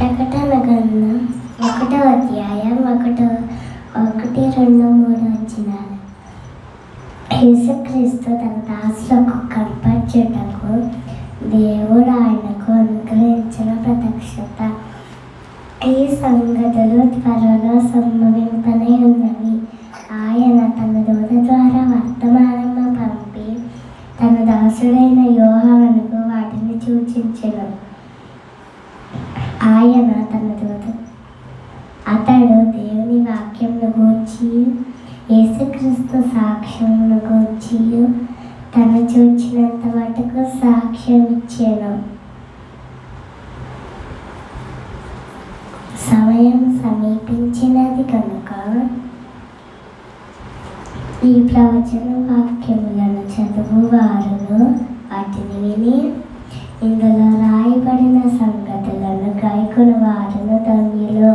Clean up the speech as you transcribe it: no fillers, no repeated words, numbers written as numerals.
ప్రకటన గ్రంథం 1వ అధ్యాయం 1, 2, 3 వచనాలు. యేసుక్రీస్తు తన దాసులకు కనపరచుటకు దేవుడు ఆయనకు అనుగ్రహించిన ప్రత్యక్షత. ఈ సంగతులు త్వరలో సంభవింపనే ఉన్నవి. ఆయన తన దూత ద్వారా వర్తమానము పంపి తన దాసుడైన యోహానుకు వాటిని సూచించెను. ఆయన అతడు దేవుని వాక్యమును గూర్చి యేసుక్రీస్తు సాక్ష్యమును గూర్చి తను చూచినంత మటుకు సాక్ష్యం ఇచ్చెను. సమయం సమీపించినది కనుక ఈ ప్రవచన వాక్యములను చదువువారును వాటిని విని ఇందులో రాయబడిన సంగతులను గైకొను వారును ధన్యులు.